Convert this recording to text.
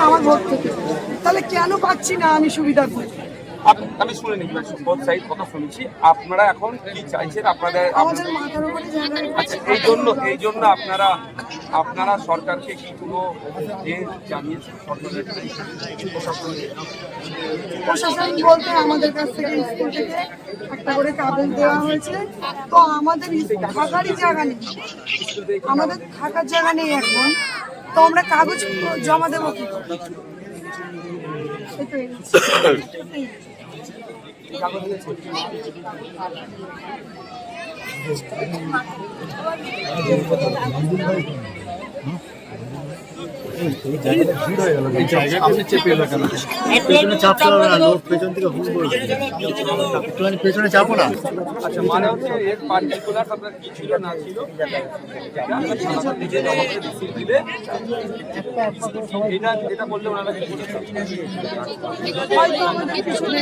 আমার ভোট থেকে, তাহলে কেন পাচ্ছি না আমি সুবিধা? আমি শুনে নিই বোথ সাইড কথা শুনেছি। আপনারা এখন কি চাইছেন? আপনাদের আচ্ছা, এই জন্য আপনারা সরকারকে কি কোনো জানিয়েছেন? প্রশাসন বলতে আমাদের কাছ থেকে স্কুল থেকে একটা করে কাগজ দেওয়া হয়েছে, তো আমাদের থাকারই জায়গা নেই, আমাদের থাকার জায়গা নেই এখন, তো আমরা কাগজ জমা দেবো কি করে? পেছনে চাপো না। আচ্ছা, মানে হচ্ছে এর পার্টিকুলার আপনার কি ছিল না ছিল এটা বললে ওনারা হয়তো আমাদের পিছনে